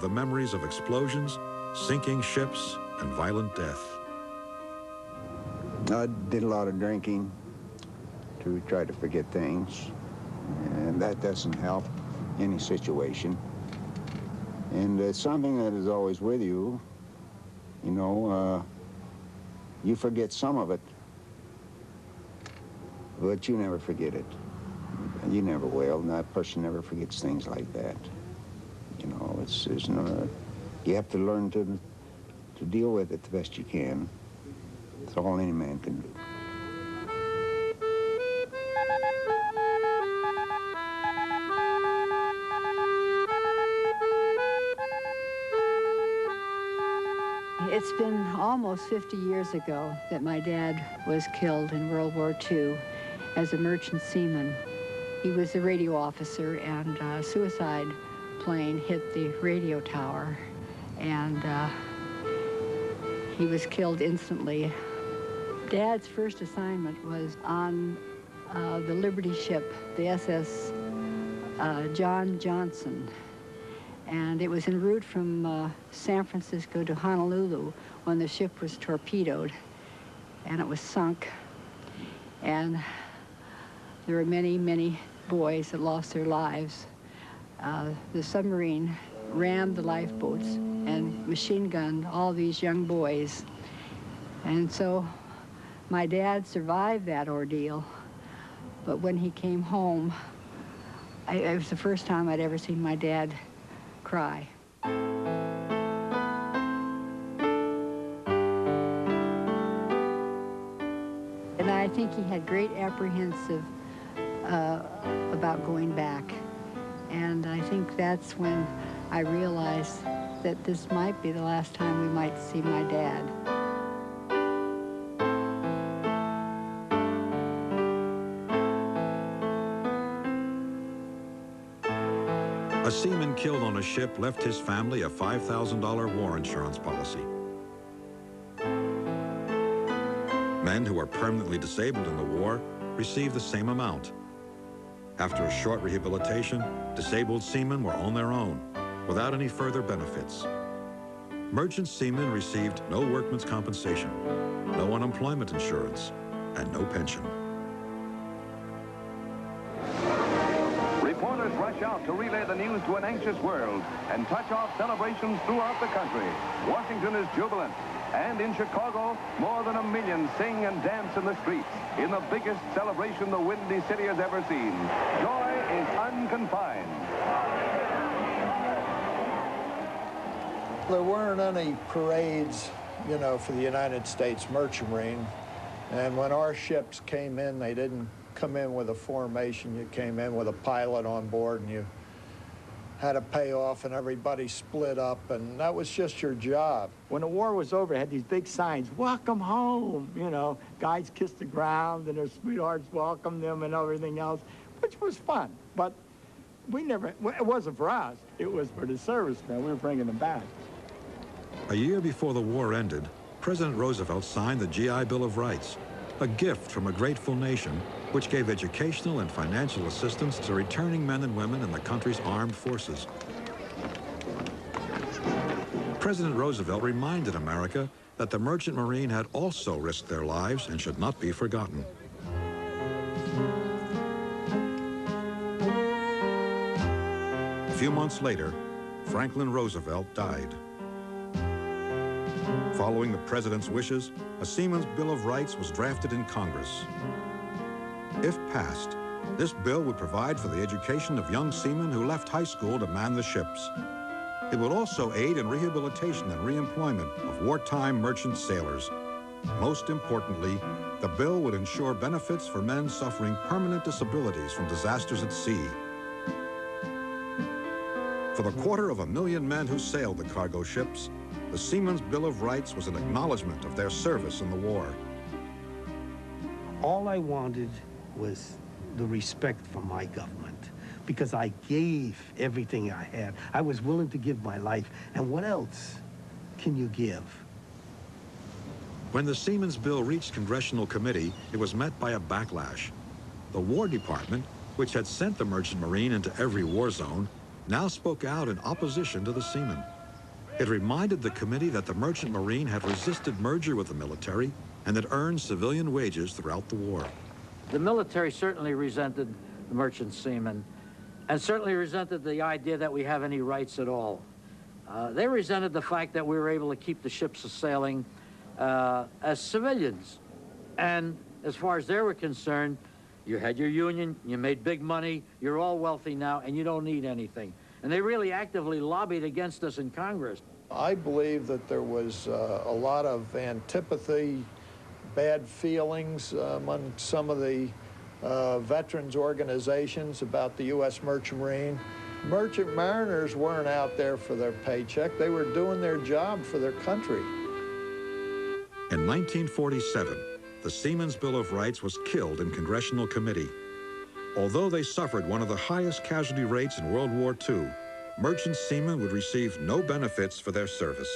with the memories of explosions, sinking ships, and violent death. I did a lot of drinking to try to forget things, and that doesn't help any situation. And it's something that is always with you. You know, you forget some of it, but you never forget it. You never will, and that person never forgets things like that. You know, it's no, you have to learn to deal with it the best you can. It's all any man can do. It's been almost 50 years ago that my dad was killed in World War II as a merchant seaman. He was a radio officer, and a suicide plane hit the radio tower, and he was killed instantly. Dad's first assignment was on the Liberty ship, the SS John Johnson. And it was en route from San Francisco to Honolulu when the ship was torpedoed, and it was sunk. And there were many, many boys that lost their lives. The submarine rammed the lifeboats and machine gunned all these young boys. And so my dad survived that ordeal, but when he came home, it was the first time I'd ever seen my dad cry. And I think he had great apprehensive about going back. And I think that's when I realized that this might be the last time we might see my dad. A seaman killed on a ship left his family a $5,000 war insurance policy. Men who were permanently disabled in the war received the same amount. After a short rehabilitation, disabled seamen were on their own, without any further benefits. Merchant seamen received no workman's compensation, no unemployment insurance, and no pension. Reporters rush out to relay the news to an anxious world and touch off celebrations throughout the country. Washington is jubilant. And in Chicago, more than 1 million sing and dance in the streets in the biggest celebration the Windy City has ever seen. Joy is unconfined. There weren't any parades, you know, for the United States Merchant Marine. And when our ships came in, they didn't come in with a formation. You came in with a pilot on board, and you had a payoff, and everybody split up, and that was just your job. When the war was over, it had these big signs, welcome home, you know. Guys kissed the ground, and their sweethearts welcomed them and everything else, which was fun. But we never, it wasn't for us. It was for the servicemen. We were bringing them back. A year before the war ended, President Roosevelt signed the GI Bill of Rights, a gift from a grateful nation which gave educational and financial assistance to returning men and women in the country's armed forces. President Roosevelt reminded America that the Merchant Marine had also risked their lives and should not be forgotten. A few months later, Franklin Roosevelt died. Following the president's wishes, a Seaman's Bill of Rights was drafted in Congress. If passed, this bill would provide for the education of young seamen who left high school to man the ships. It would also aid in rehabilitation and reemployment of wartime merchant sailors. Most importantly, the bill would ensure benefits for men suffering permanent disabilities from disasters at sea. For the 250,000 men who sailed the cargo ships, the Seaman's Bill of Rights was an acknowledgement of their service in the war. All I wanted was the respect from my government, because I gave everything I had. I was willing to give my life, and what else can you give? When the Seaman's Bill reached Congressional Committee, it was met by a backlash. The War Department, which had sent the Merchant Marine into every war zone, now spoke out in opposition to the seamen. It reminded the committee that the merchant marine had resisted merger with the military and had earned civilian wages throughout the war. The military certainly resented the merchant seamen and certainly resented the idea that we have any rights at all. They resented the fact that we were able to keep the ships sailing as civilians. And as far as they were concerned, you had your union, you made big money, you're all wealthy now, and you don't need anything. And they really actively lobbied against us in Congress. I believe that there was a lot of antipathy, bad feelings among some of the veterans organizations about the U.S. Merchant Marine. Merchant mariners weren't out there for their paycheck. They were doing their job for their country. In 1947, the Seamen's Bill of Rights was killed in congressional committee. Although they suffered one of the highest casualty rates in World War II, merchant seamen would receive no benefits for their service.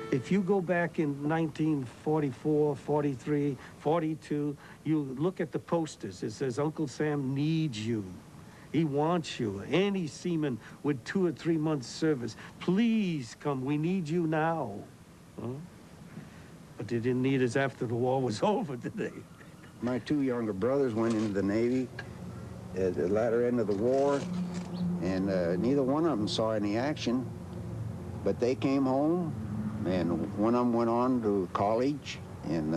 If you go back in 1944, 43, 42, you look at the posters. It says, Uncle Sam needs you. He wants you. Any seaman with 2 or 3 months service, please come. We need you now. Huh? But they didn't need us after the war was over, did they? My 2 younger brothers went into the Navy at the latter end of the war, and neither one of them saw any action. But they came home, and one of them went on to college, and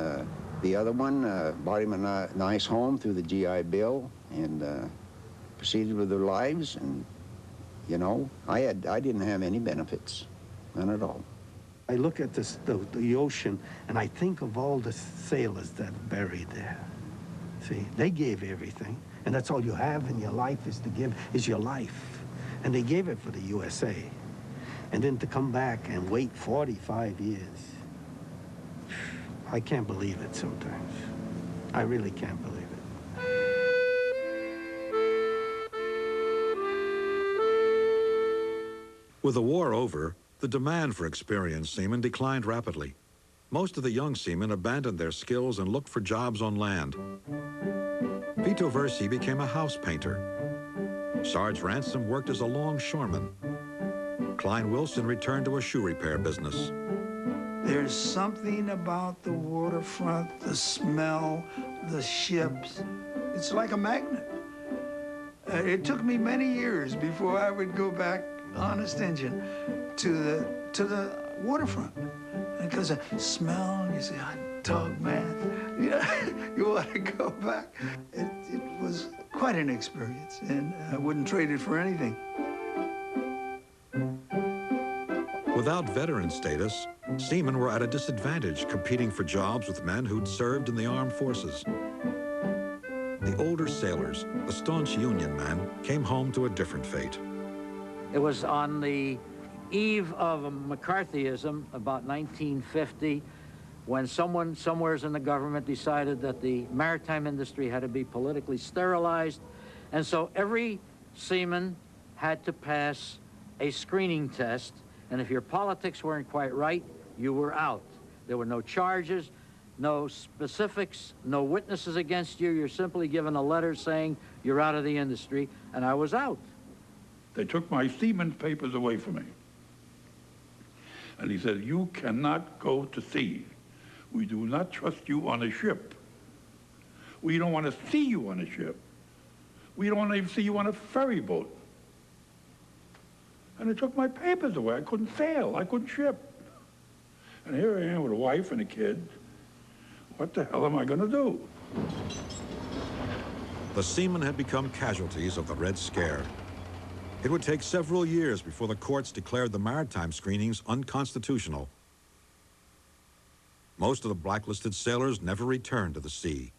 the other one bought him a nice home through the GI Bill, and proceeded with their lives. And, you know, I didn't have any benefits, none at all. I look at the ocean, and I think of all the sailors that are buried there. See, they gave everything, and that's all you have in your life is to give, is your life. And they gave it for the USA. And then to come back and wait 45 years, I can't believe it sometimes. I really can't believe it. With the war over, the demand for experienced seamen declined rapidly. Most of the young seamen abandoned their skills and looked for jobs on land. Vito Versi became a house painter. Sarge Ransom worked as a longshoreman. Klein Wilson returned to a shoe repair business. There's something about the waterfront, the smell, the ships. It's like a magnet. It took me many years before I would go back, honest engine, to the waterfront. Because the smell, you say, hot dog, man. You know, you want to go back. It was quite an experience, and I wouldn't trade it for anything. Without veteran status, seamen were at a disadvantage competing for jobs with men who'd served in the armed forces. The older sailors, the staunch Union men, came home to a different fate. It was on the eve of McCarthyism, about 1950, when someone somewheres in the government decided that the maritime industry had to be politically sterilized. And so every seaman had to pass a screening test. And if your politics weren't quite right, you were out. There were no charges, no specifics, no witnesses against you. You're simply given a letter saying you're out of the industry, and I was out. They took my seaman's papers away from me. And he said, you cannot go to sea. We do not trust you on a ship. We don't want to see you on a ship. We don't want to even see you on a ferry boat. And they took my papers away. I couldn't sail. I couldn't ship. And here I am with a wife and a kid. What the hell am I going to do? The seamen had become casualties of the Red Scare. It would take several years before the courts declared the maritime screenings unconstitutional. Most of the blacklisted sailors never returned to the sea.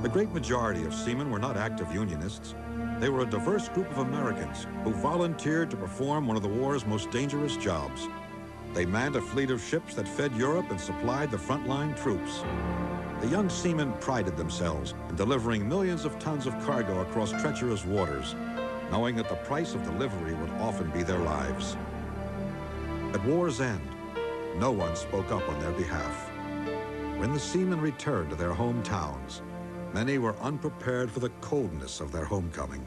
The great majority of seamen were not active Unionists. They were a diverse group of Americans who volunteered to perform one of the war's most dangerous jobs. They manned a fleet of ships that fed Europe and supplied the frontline troops. The young seamen prided themselves in delivering millions of tons of cargo across treacherous waters, knowing that the price of delivery would often be their lives. At war's end, no one spoke up on their behalf. When the seamen returned to their hometowns, many were unprepared for the coldness of their homecoming.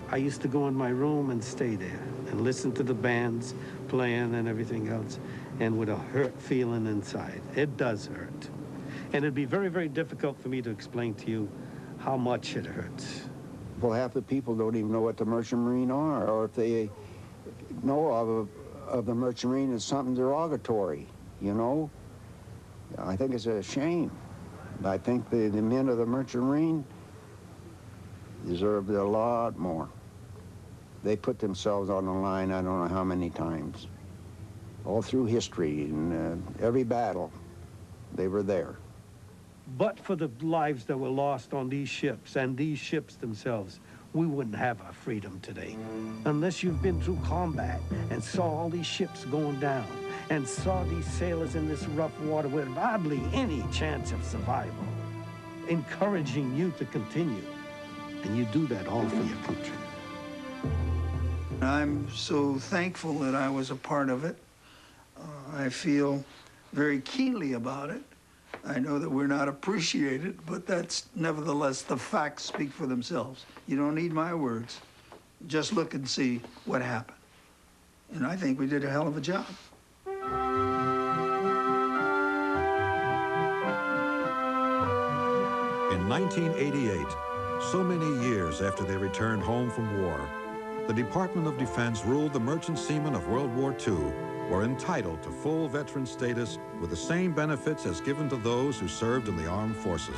I used to go in my room and stay there and listen to the bands playing and everything else, and with a hurt feeling inside. It does hurt. And it'd be very, very difficult for me to explain to you how much it hurts. Well, half the people don't even know what the Merchant Marine are, or if they know of the Merchant Marine as something derogatory, you know? I think it's a shame. I think the men of the Merchant Marine deserved a lot more. They put themselves on the line I don't know how many times. All through history, and every battle, they were there. But for the lives that were lost on these ships and these ships themselves, we wouldn't have our freedom today. Unless you've been through combat and saw all these ships going down and saw these sailors in this rough water with hardly any chance of survival, encouraging you to continue. And you do that all for your country. I'm so thankful that I was a part of it. I feel very keenly about it. I know that we're not appreciated, but that's nevertheless, the facts speak for themselves. You don't need my words. Just look and see what happened. And I think we did a hell of a job. In 1988, so many years after they returned home from war, the Department of Defense ruled the merchant seamen of World War II were entitled to full veteran status with the same benefits as given to those who served in the armed forces.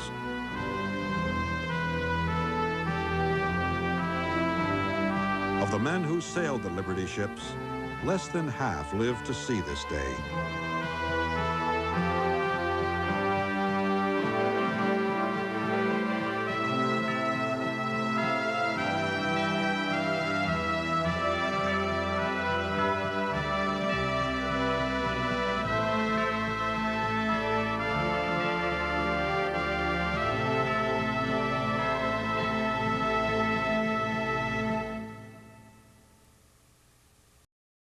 Of the men who sailed the Liberty ships, less than half lived to see this day.